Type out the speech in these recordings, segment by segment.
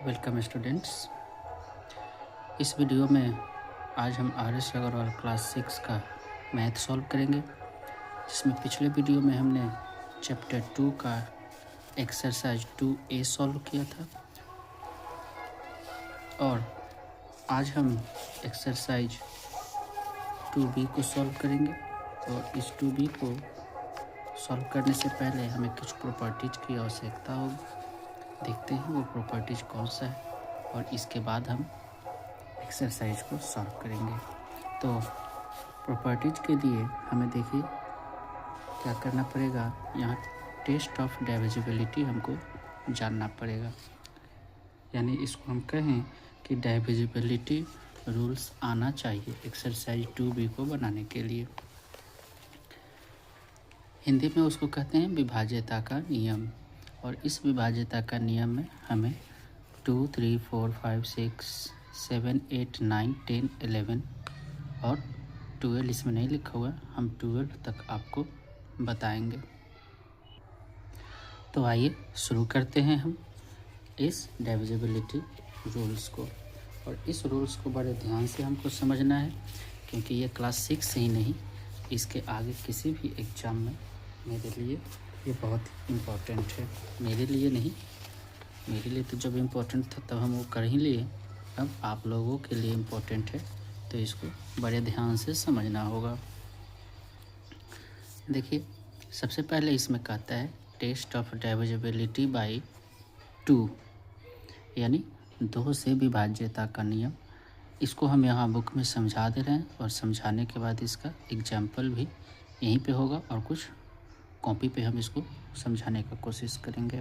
Welcome students. इस video में आज हम आर.एस. अग्रवाल क्लास 6 का मैथ सॉल्व करेंगे, जिसमें पिछले वीडियो में हमने चैप्टर 2 का एक्सरसाइज 2A सॉल्व किया था और आज हम एक्सरसाइज 2B को सॉल्व करेंगे। तो इस 2B को सॉल्व करने से पहले हमें कुछ प्रॉपर्टीज की आवश्यकता होगी। देखते हैं वो प्रॉपर्टीज कौन सा है और इसके बाद हम एक्सरसाइज को सॉल्व करेंगे। तो प्रॉपर्टीज के लिए हमें देखिए क्या करना पड़ेगा। यहाँ टेस्ट ऑफ डिविजिबिलिटी हमको जानना पड़ेगा, यानी इसको हम कहें कि डिविजिबिलिटी रूल्स आना चाहिए एक्सरसाइज 2B को बनाने के लिए। हिंदी में उसको कहते हैं विभाज्यता का नियम, और इस विभाज्यता का नियम में हमें 2, 3, 4, 5, 6, 7, 8, 9, 10, 11 और 12 इसमें नहीं लिखा हुआ, हम 12 तक आपको बताएंगे। तो आइए शुरू करते हैं हम इस डिविजिबिलिटी रूल्स को। और इस रूल्स को बड़े ध्यान से हमको समझना है, क्योंकि ये क्लास 6 ही नहीं, इसके आगे किसी भी एग्ज़ाम में मेरे लिए ये बहुत इम्पोर्टेंट है। मेरे लिए नहीं, मेरे लिए तो जब इम्पोर्टेंट था तब हम वो कर ही लिए, अब आप लोगों के लिए इम्पोर्टेंट है, तो इसको बड़े ध्यान से समझना होगा। देखिए, सबसे पहले इसमें कहता है टेस्ट ऑफ डिविजिबिलिटी बाय 2, यानी 2 से विभाज्यता का नियम। इसको हम यहाँ बुक में समझा दे रहे हैं और समझाने के बाद इसका एग्जाम्पल भी यहीं पे होगा और कुछ कॉपी पे हम इसको समझाने का कोशिश करेंगे।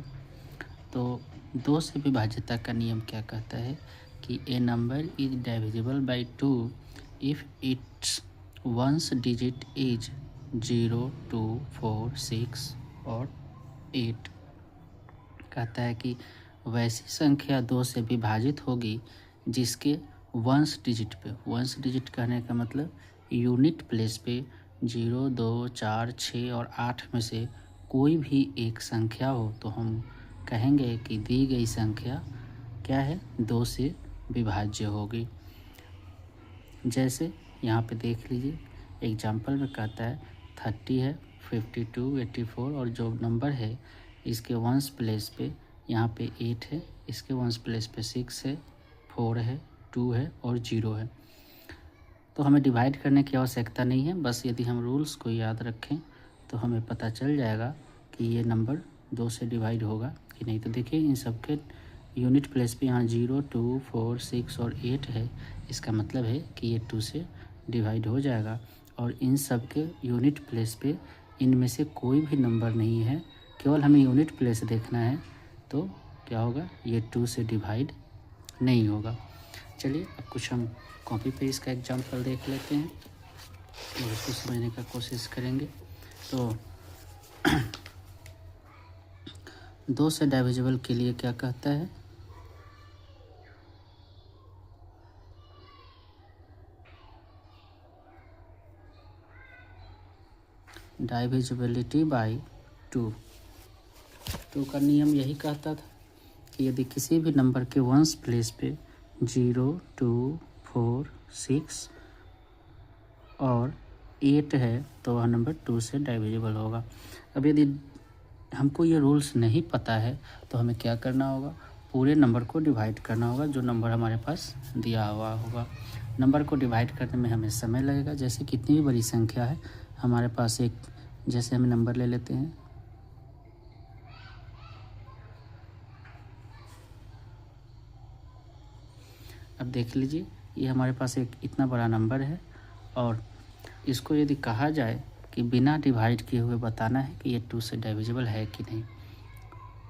तो 2 से विभाज्यता का नियम क्या कहता है कि a number is divisible by 2 if its ones digit is 0, 2, 4, 6 और 8। कहता है कि वैसी संख्या 2 से विभाजित होगी जिसके वंस डिजिट पे, वंस डिजिट कहने का मतलब यूनिट प्लेस पे 0, 2, 4, 6 और 8 में से कोई भी एक संख्या हो, तो हम कहेंगे कि दी गई संख्या क्या है, 2 से विभाज्य होगी। जैसे यहाँ पे देख लीजिए, एग्जाम्पल में कहता है 30 है, 52, 84 और जो नंबर है इसके वंस प्लेस पे यहाँ पे 8 है, इसके वंस प्लेस पे 6 है, 4 है, 2 है और 0 है। तो हमें डिवाइड करने की आवश्यकता नहीं है, बस यदि हम रूल्स को याद रखें तो हमें पता चल जाएगा कि ये नंबर 2 से डिवाइड होगा कि नहीं। तो देखिए, इन सब के यूनिट प्लेस पे यहाँ 0, 2, 4, 6 और 8 है, इसका मतलब है कि ये 2 से डिवाइड हो जाएगा। और इन सब के यूनिट प्लेस पे इनमें से कोई भी नंबर नहीं है, केवल हमें यूनिट प्लेस देखना है, तो क्या होगा, ये 2 से डिवाइड नहीं होगा। चलिए अब कुछ हम कॉपी पे इसका एग्जाम्पल देख लेते हैं और उसको समझने का कोशिश करेंगे। तो 2 से डिविजिबल के लिए क्या कहता है, डिविजिबिलिटी बाय 2 का नियम यही कहता था कि यदि किसी भी नंबर के वंस प्लेस पे 0, 2, 4, 6 और 8 है तो वह नंबर 2 से डिविजिबल होगा। अब यदि हमको ये रूल्स नहीं पता है तो हमें क्या करना होगा, पूरे नंबर को डिवाइड करना होगा जो नंबर हमारे पास दिया हुआ होगा। नंबर को डिवाइड करने में हमें समय लगेगा। जैसे कितनी भी बड़ी संख्या है हमारे पास, एक जैसे हम नंबर ले लेते हैं, अब देख लीजिए ये हमारे पास एक इतना बड़ा नंबर है और इसको यदि कहा जाए कि बिना डिवाइड किए हुए बताना है कि ये 2 से डिविजिबल है कि नहीं,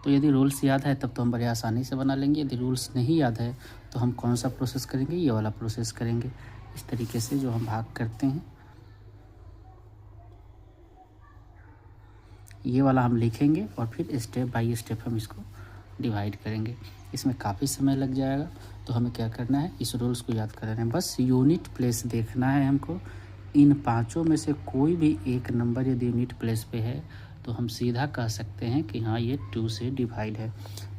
तो यदि रूल्स याद है तब तो हम बड़े आसानी से बना लेंगे। यदि रूल्स नहीं याद है तो हम कौन सा प्रोसेस करेंगे, ये वाला प्रोसेस करेंगे। इस तरीके से जो हम भाग करते हैं, ये वाला हम लिखेंगे और फिर स्टेप बाय स्टेप हम इसको डिवाइड करेंगे। इसमें काफ़ी समय लग जाएगा, तो हमें क्या करना है, इस रूल्स को याद करना है। बस यूनिट प्लेस देखना है हमको। इन पांचों में से कोई भी एक नंबर यदि यूनिट प्लेस पे है तो हम सीधा कह सकते हैं कि हाँ ये 2 से डिवाइड है।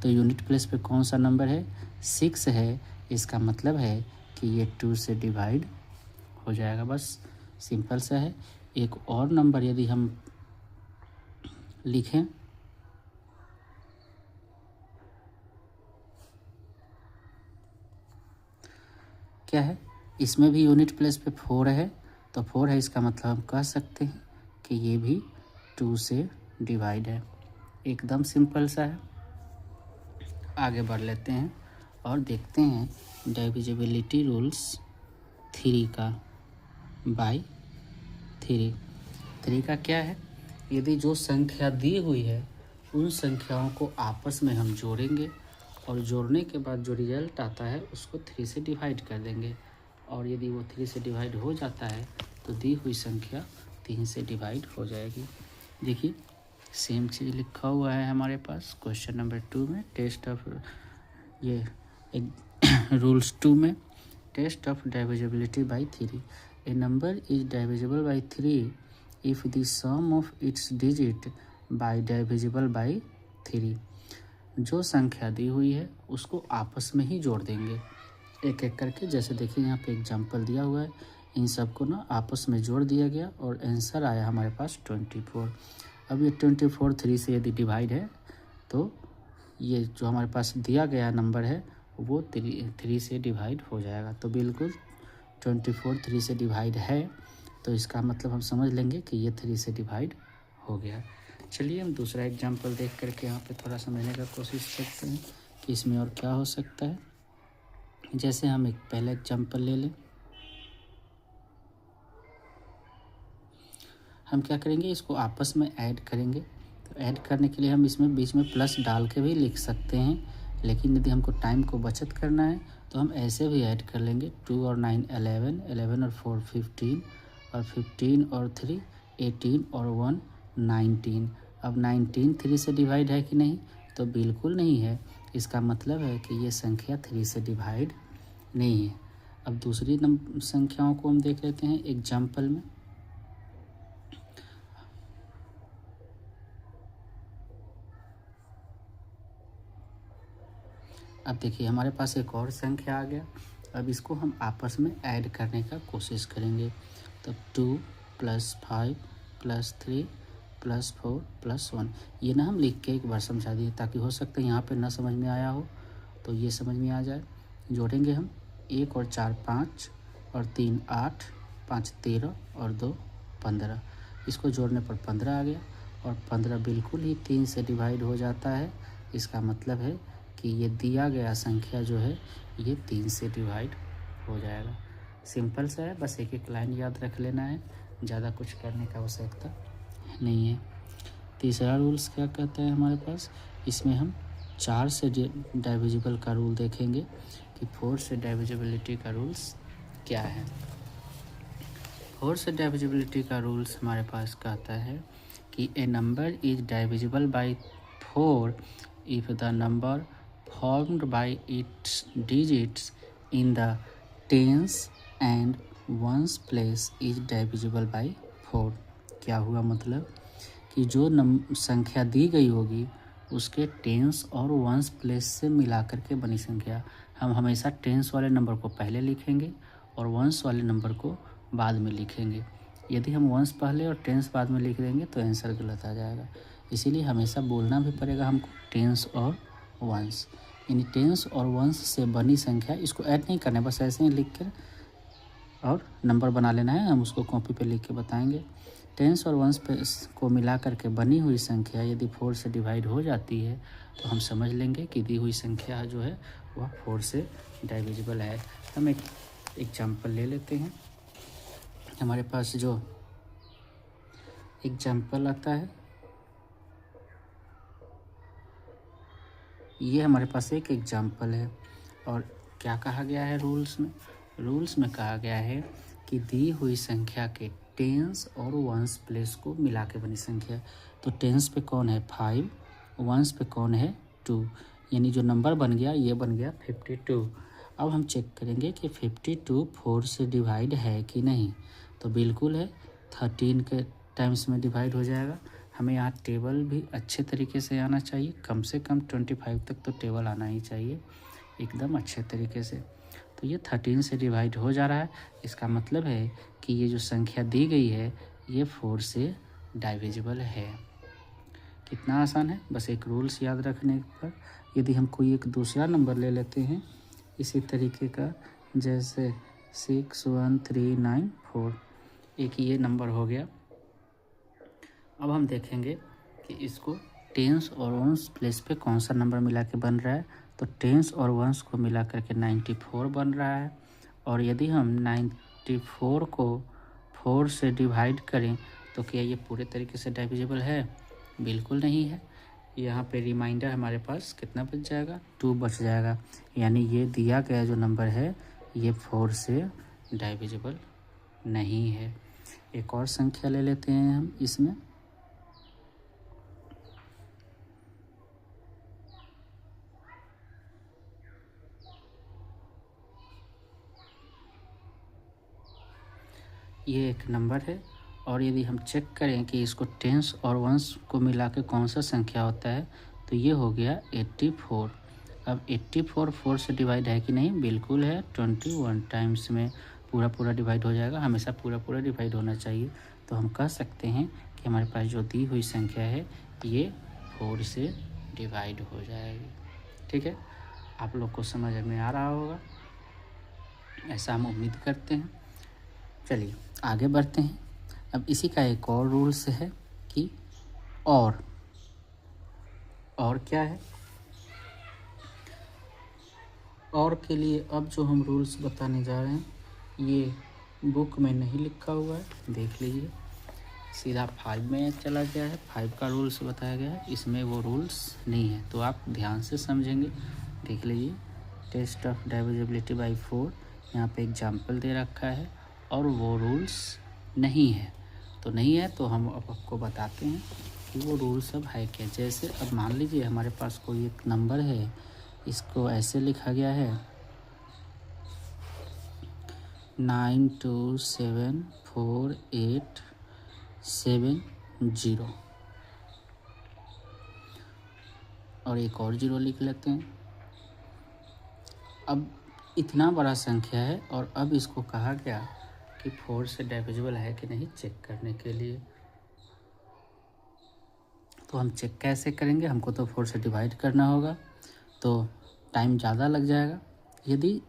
तो यूनिट प्लेस पे कौन सा नंबर है, 6 है, इसका मतलब है कि ये 2 से डिवाइड हो जाएगा। बस सिंपल सा है। एक और नंबर यदि हम लिखें, क्या है, इसमें भी यूनिट प्लेस पे 4 है, तो 4 है, इसका मतलब हम कह सकते हैं कि ये भी 2 से डिवाइड है। एकदम सिंपल सा है। आगे बढ़ लेते हैं और देखते हैं डिविजिबिलिटी रूल्स 3 का बाई 3। 3 का क्या है, यदि जो संख्या दी हुई है उन संख्याओं को आपस में हम जोड़ेंगे और जोड़ने के बाद जो रिजल्ट आता है उसको 3 से डिवाइड कर देंगे, और यदि वो 3 से डिवाइड हो जाता है तो दी हुई संख्या 3 से डिवाइड हो जाएगी। देखिए सेम चीज़ लिखा हुआ है हमारे पास क्वेश्चन नंबर 2 में, टेस्ट ऑफ ये रूल्स 2 में, test of divisibility by 3। A number is divisible by 3 if the sum of its digit by divisible by 3। जो संख्या दी हुई है उसको आपस में ही जोड़ देंगे एक एक करके। जैसे देखिए यहाँ पे एग्जांपल दिया हुआ है, इन सबको ना आपस में जोड़ दिया गया और आंसर आया हमारे पास 24। अब ये 24 3 से यदि डिवाइड है तो ये जो हमारे पास दिया गया नंबर है वो 3 से डिवाइड हो जाएगा। तो बिल्कुल 24 3 से डिवाइड है, तो इसका मतलब हम समझ लेंगे कि ये 3 से डिवाइड हो गया। चलिए हम दूसरा एग्जांपल देख करके यहाँ पे थोड़ा समझने का कोशिश करते हैं कि इसमें और क्या हो सकता है। जैसे हम एक पहला एग्जांपल ले लें, हम क्या करेंगे, इसको आपस में ऐड करेंगे। तो ऐड करने के लिए हम इसमें बीच में प्लस डाल के भी लिख सकते हैं, लेकिन यदि हमको टाइम को बचत करना है तो हम ऐसे भी ऐड कर लेंगे। 2 और 9 11, 11 और 4 15, और 15 और 3 18, और 1 19। अब 19 3 से डिवाइड है कि नहीं, तो बिल्कुल नहीं है। इसका मतलब है कि ये संख्या 3 से डिवाइड नहीं है। अब दूसरी संख्याओं को हम देख लेते हैं एग्जाम्पल में। अब देखिए हमारे पास एक और संख्या आ गया। अब इसको हम आपस में ऐड करने का कोशिश करेंगे। तो 2 + 5 + 3 + 4 + 1, ये ना हम लिख के एक बार समझा दिए ताकि हो सकता है यहाँ पे ना समझ में आया हो तो ये समझ में आ जाए। जोड़ेंगे हम 1 और 4 5, और 3 8, 5 13, और 2 15। इसको जोड़ने पर 15 आ गया, और 15 बिल्कुल ही 3 से डिवाइड हो जाता है। इसका मतलब है कि ये दिया गया संख्या जो है ये 3 से डिवाइड हो जाएगा। सिंपल सा है, बस एक एक लाइन याद रख लेना है, ज़्यादा कुछ करने का आवश्यकता नहीं है। तीसरा रूल्स क्या कहता है हमारे पास, इसमें हम 4 से डिविजिबल का रूल देखेंगे कि 4 से डिविजिबिलिटी का रूल्स क्या है। 4 से डिविजिबिलिटी का रूल्स हमारे पास कहता है कि a number is divisible by 4 if the number formed by its digits in the tens and ones place is divisible by 4। क्या हुआ मतलब कि जो संख्या दी गई होगी उसके टेंस और वंस प्लेस से मिलाकर के बनी संख्या। हम हमेशा टेंस वाले नंबर को पहले लिखेंगे और वंस वाले नंबर को बाद में लिखेंगे। यदि हम वंस पहले और टेंस बाद में लिख देंगे तो आंसर गलत आ जाएगा। इसीलिए हमेशा बोलना भी पड़ेगा हमको टेंस और वंस, यानी टेंस और वंस से बनी संख्या। इसको ऐड नहीं करना है, बस ऐसे ही लिख कर और नंबर बना लेना है, हम उसको कॉपी पे लिख के बताएंगे। टेंस और वंस पे को मिला करके बनी हुई संख्या यदि 4 से डिवाइड हो जाती है तो हम समझ लेंगे कि दी हुई संख्या जो है वह 4 से डिविजिबल है। हम एक एग्जाम्पल ले लेते हैं। हमारे पास जो एग्जाम्पल आता है ये हमारे पास एक एग्जाम्पल है, और क्या कहा गया है रूल्स में, रूल्स में कहा गया है कि दी हुई संख्या के टेंस और वंस प्लेस को मिला के बनी संख्या। तो टेंस पे कौन है 5, वंस पे कौन है 2, यानी जो नंबर बन गया ये बन गया 52। अब हम चेक करेंगे कि 52 4 से डिवाइड है कि नहीं, तो बिल्कुल है, 13 के टाइम्स में डिवाइड हो जाएगा। हमें यहाँ टेबल भी अच्छे तरीके से आना चाहिए, कम से कम 25 तक तो टेबल आना ही चाहिए। एकदम अच्छे तरीके से। तो ये 13 से डिवाइड हो जा रहा है, इसका मतलब है कि ये जो संख्या दी गई है ये 4 से डाइविजिबल है। कितना आसान है, बस एक रूल्स याद रखने पर। यदि हम कोई एक दूसरा नंबर ले लेते हैं इसी तरीके का, जैसे 61394, एक ये नंबर हो गया। अब हम देखेंगे कि इसको टेंस और वंस प्लेस पे कौन सा नंबर मिला के बन रहा है। तो टेंस और वंस को मिला करके 94 बन रहा है। और यदि हम 94 को 4 से डिवाइड करें तो क्या ये पूरे तरीके से डाइविजिबल है? बिल्कुल नहीं है। यहाँ पे रिमाइंडर हमारे पास कितना बच जाएगा? 2 बच जाएगा। यानी ये दिया गया जो नंबर है ये 4 से डाइविजिबल नहीं है। एक और संख्या ले लेते हैं हम इसमें। ये एक नंबर है और यदि हम चेक करें कि इसको टेंस और वंस को मिला के कौन सा संख्या होता है तो ये हो गया 84। अब 84 4 से डिवाइड है कि नहीं? बिल्कुल है। 21 टाइम्स में पूरा पूरा डिवाइड हो जाएगा, हमेशा पूरा पूरा डिवाइड होना चाहिए। तो हम कह सकते हैं कि हमारे पास जो दी हुई संख्या है ये 4 से डिवाइड हो जाएगी। ठीक है, आप लोग को समझ में आ रहा होगा, ऐसा हम उम्मीद करते हैं। चलिए आगे बढ़ते हैं। अब इसी का एक और रूल्स है कि और क्या है? और के लिए अब जो हम रूल्स बताने जा रहे हैं ये बुक में नहीं लिखा हुआ है, देख लीजिए। सीधा 5 में चला गया है, 5 का रूल्स बताया गया है, इसमें वो रूल्स नहीं है। तो आप ध्यान से समझेंगे, देख लीजिए। टेस्ट ऑफ डाइविजिबिलिटी बाई 4 यहाँ पे एग्जाम्पल दे रखा है और वो रूल्स नहीं है। तो नहीं है तो हम अब आपको बताते हैं कि वो रूल्स अब है क्या। जैसे अब मान लीजिए हमारे पास कोई एक नंबर है, इसको ऐसे लिखा गया है 927487 और एक और 0 लिख लेते हैं। अब इतना बड़ा संख्या है और अब इसको कहा गया कि 4 से डाइविजिबल है कि नहीं चेक करने के लिए। तो हम चेक कैसे करेंगे? हमको तो 4 से डिवाइड करना होगा, तो टाइम ज़्यादा लग जाएगा। यदि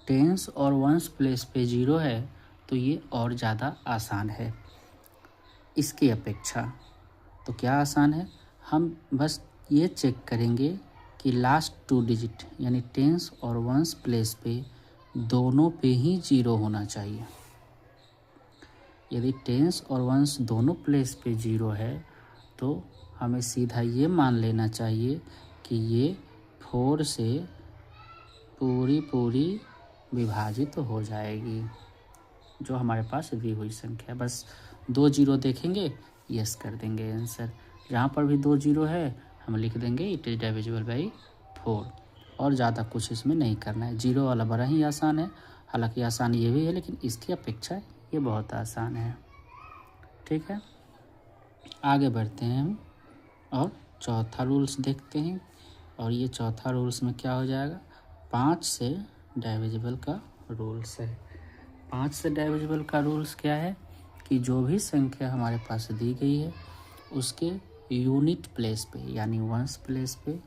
टेंस और वंस प्लेस पे 0 है तो ये और ज़्यादा आसान है इसकी अपेक्षा। तो क्या आसान है? हम बस ये चेक करेंगे कि लास्ट 2 डिजिट यानी टेंस और वंस प्लेस पे दोनों पे ही 0 होना चाहिए। यदि टेंस और वंस दोनों प्लेस पे 0 है तो हमें सीधा ये मान लेना चाहिए कि ये 4 से पूरी विभाजित हो जाएगी, जो हमारे पास दी हुई संख्या। बस 2 0 देखेंगे, यस कर देंगे आंसर। जहाँ पर भी 2 0 है हम लिख देंगे इट इज़ डाइविजिबल बाई 4। और ज़्यादा कुछ इसमें नहीं करना है। 0 वाला बड़ा ही आसान है, हालांकि आसान ये भी है लेकिन इसकी अपेक्षा ये बहुत आसान है। ठीक है, आगे बढ़ते हैं हम और चौथा रूल्स देखते हैं। और ये चौथा रूल्स में क्या हो जाएगा? 5 से डाइविजिबल का रूल्स है। 5 से डाइविजिबल का रूल्स क्या है कि जो भी संख्या हमारे पास दी गई है उसके यूनिट प्लेस पे यानी वंस प्लेस पे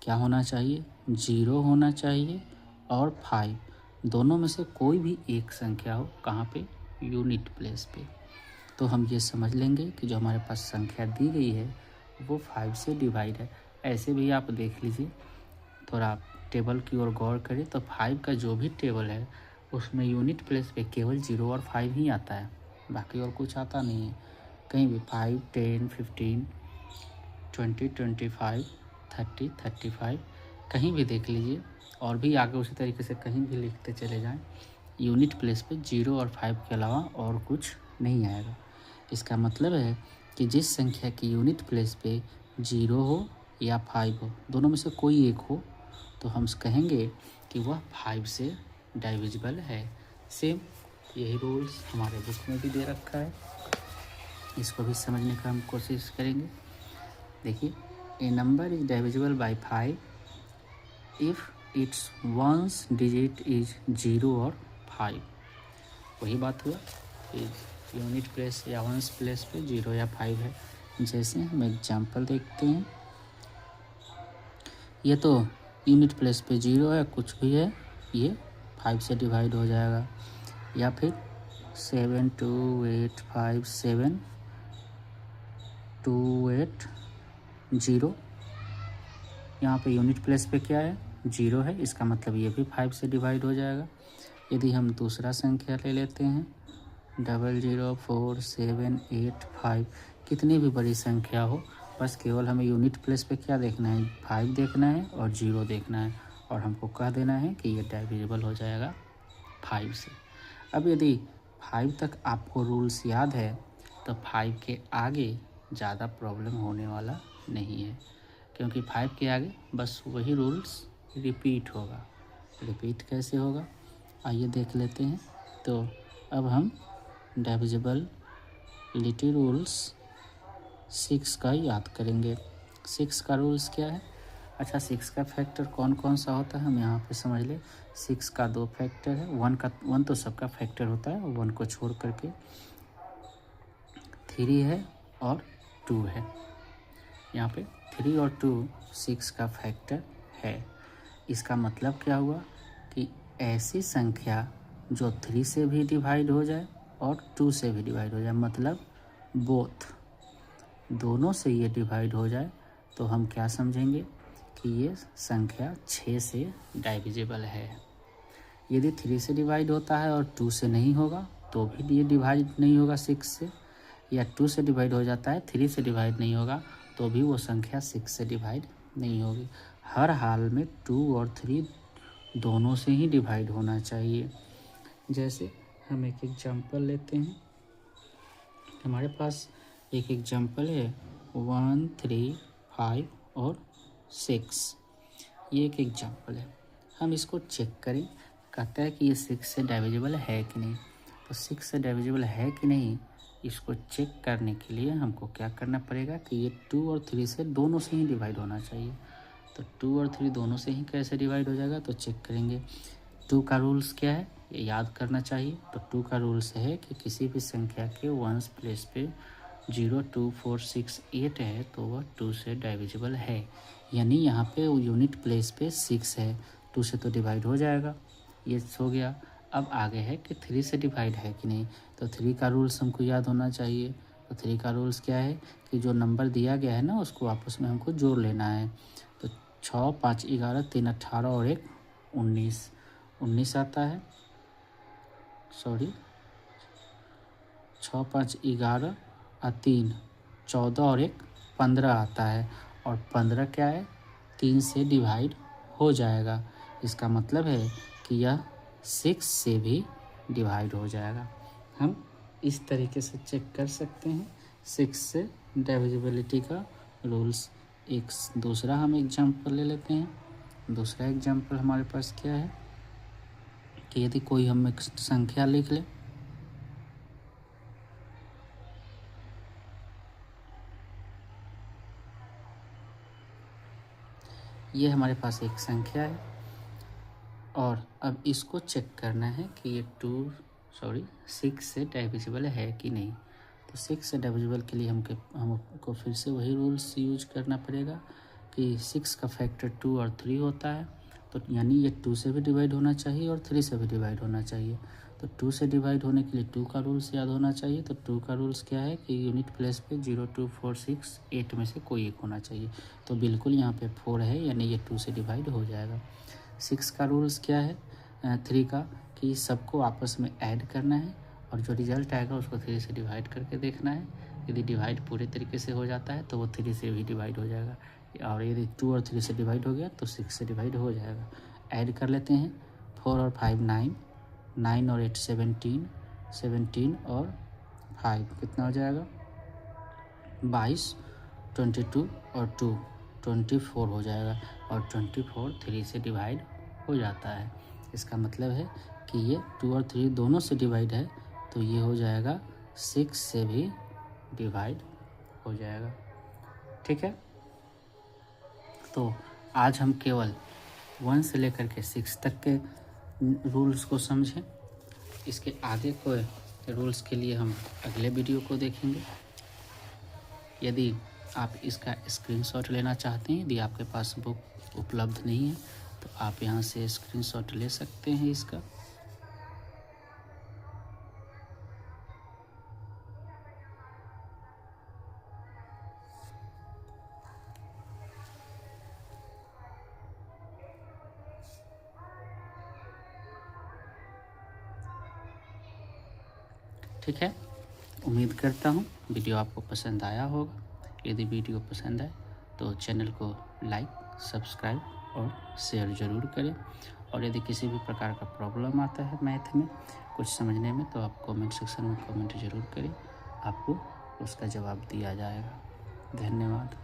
क्या होना चाहिए? 0 होना चाहिए और 5, दोनों में से कोई भी एक संख्या हो। कहाँ पे? यूनिट प्लेस पे। तो हम ये समझ लेंगे कि जो हमारे पास संख्या दी गई है वो 5 से डिवाइड है। ऐसे भी आप देख लीजिए, थोड़ा आप टेबल की ओर गौर करें तो 5 का जो भी टेबल है उसमें यूनिट प्लेस पे केवल 0 और 5 ही आता है, बाकी और कुछ आता नहीं है। कहीं भी 5, 10, 15, 20, 25, 30, 35 कहीं भी देख लीजिए, और भी आगे उसी तरीके से कहीं भी लिखते चले जाएं, यूनिट प्लेस पे 0 और 5 के अलावा और कुछ नहीं आएगा। इसका मतलब है कि जिस संख्या की यूनिट प्लेस पे 0 हो या 5 हो, दोनों में से कोई एक हो, तो हम कहेंगे कि वह 5 से डाइविजिबल है। सेम यही रूल्स हमारे बुक में भी दे रखा है, इसको भी समझने का हम कोशिश करेंगे। देखिए, a number is divisible by 5 if its ones digit is 0 और 5। वही बात हुआ कि यूनिट प्लेस या वंस प्लेस पे 0 या 5 है। जैसे हम एग्जांपल देखते हैं, ये तो यूनिट प्लेस पे 0 है, कुछ भी है, ये 5 से डिवाइड हो जाएगा। या फिर 7 2 8 5 7 2 8 0, यहाँ पे यूनिट प्लेस पे क्या है 0 है, इसका मतलब ये भी 5 से डिवाइड हो जाएगा। यदि हम दूसरा संख्या ले लेते हैं 00 4 7 8 5, कितनी भी बड़ी संख्या हो, बस केवल हमें यूनिट प्लेस पे क्या देखना है 5 देखना है और 0 देखना है, और हमको कह देना है कि ये डिविजिबल हो जाएगा 5 से। अब यदि 5 तक आपको रूल्स याद है तो 5 के आगे ज़्यादा प्रॉब्लम होने वाला नहीं है, क्योंकि 5 के आगे बस वही रूल्स रिपीट होगा। रिपीट कैसे होगा आइए देख लेते हैं। तो अब हम डिविजिबिलिटी रूल्स 6 का याद करेंगे। 6 का रूल्स क्या है? अच्छा, 6 का फैक्टर कौन कौन सा होता है हम यहाँ पे समझ ले। 6 का 2 फैक्टर है, 1 तो सबका फैक्टर होता है, 1 को छोड़ करके 3 है और 2 है। यहाँ पे 3 और 2 6 का फैक्टर है। इसका मतलब क्या हुआ कि ऐसी संख्या जो 3 से भी डिवाइड हो जाए और 2 से भी डिवाइड हो जाए, मतलब बोथ, दोनों से ये डिवाइड हो जाए, तो हम क्या समझेंगे कि ये संख्या 6 से डिविजिबल है। यदि 3 से डिवाइड होता है और 2 से नहीं होगा तो भी ये डिवाइड नहीं होगा 6 से, या 2 से डिवाइड हो जाता है 3 से डिवाइड नहीं होगा तो भी वो संख्या 6 से डिवाइड नहीं होगी। हर हाल में 2 और 3 दोनों से ही डिवाइड होना चाहिए। जैसे हम एक एग्जांपल लेते हैं, हमारे पास एक एग्जांपल है 1 3 5 और 6। ये एक एग्जांपल है, हम इसको चेक करें। कहता है कि ये 6 से डिविजिबल है कि नहीं। तो 6 से डिविजिबल है कि नहीं, इसको चेक करने के लिए हमको क्या करना पड़ेगा कि ये 2 और 3 से दोनों से ही डिवाइड होना चाहिए। तो 2 और 3 दोनों से ही कैसे डिवाइड हो जाएगा, तो चेक करेंगे। 2 का रूल्स क्या है ये याद करना चाहिए। तो 2 का रूल्स है कि किसी भी संख्या के वंस प्लेस पे 0 2 4 6 8 है तो वह 2 से डिविजिबल है, यानी यहाँ पे यूनिट प्लेस पे 6 है, 2 से तो डिवाइड हो जाएगा, ये हो गया। अब आगे है कि 3 से डिवाइड है कि नहीं। तो 3 का रूल्स हमको याद होना चाहिए। तो 3 का रूल्स क्या है कि जो नंबर दिया गया है ना उसको आपस में हमको जोड़ लेना है। तो 6 5 11 3 18 और 1 19 आता है। 6 5 11 और 3 14 और 1 15 आता है, और 15 क्या है 3 से डिवाइड हो जाएगा। इसका मतलब है कि यह 6 से भी डिवाइड हो जाएगा। हम इस तरीके से चेक कर सकते हैं 6 से डिविजिबिलिटी का रूल्स। एक दूसरा हम एग्जांपल ले लेते हैं। दूसरा एग्जांपल हमारे पास क्या है कि यदि कोई हम एक संख्या लिख ले, ये हमारे पास एक संख्या है और अब इसको चेक करना है कि ये 6 से डिविजिबल है कि नहीं। तो 6 से डिविजिबल के लिए हमको फिर से वही रूल्स यूज करना पड़ेगा कि 6 का फैक्टर 2 और 3 होता है, तो यानी ये 2 से भी डिवाइड होना चाहिए और 3 से भी डिवाइड होना चाहिए। तो 2 से डिवाइड होने के लिए 2 का रूल्स याद होना चाहिए। तो 2 का रूल्स क्या है कि यूनिट प्लेस पे 0 2 4 6 8 में से कोई एक होना चाहिए। तो बिल्कुल यहाँ पे 4 है, यानी ये 2 से डिवाइड हो जाएगा। 6 का रूल्स क्या है 3 का, कि सबको आपस में ऐड करना है और जो रिजल्ट आएगा उसको 3 से डिवाइड करके देखना है। यदि डिवाइड पूरे तरीके से हो जाता है तो वो 3 से भी डिवाइड हो जाएगा, और यदि 2 और 3 से डिवाइड हो गया तो 6 से डिवाइड हो जाएगा। ऐड कर लेते हैं 4 और 5 9, 9 और 8 17, 17 और 5 कितना हो जाएगा 22, 22 और 2 24 हो जाएगा, और 24 3 से डिवाइड हो जाता है। इसका मतलब है कि ये 2 और 3 दोनों से डिवाइड है, तो ये हो जाएगा 6 से भी डिवाइड हो जाएगा। ठीक है, तो आज हम केवल 1 से लेकर के 6 तक के रूल्स को समझें। इसके आगे को रूल्स के लिए हम अगले वीडियो को देखेंगे। यदि आप इसका स्क्रीनशॉट लेना चाहते हैं, यदि आपके पास बुक उपलब्ध नहीं है तो आप यहाँ से स्क्रीनशॉट ले सकते हैं इसका। ठीक है, उम्मीद करता हूँ वीडियो आपको पसंद आया होगा। यदि वीडियो पसंद आए तो चैनल को लाइक, सब्सक्राइब और शेयर ज़रूर करें। और यदि किसी भी प्रकार का प्रॉब्लम आता है मैथ में कुछ समझने में तो आप कमेंट सेक्शन में कमेंट ज़रूर करें, आपको उसका जवाब दिया जाएगा। धन्यवाद।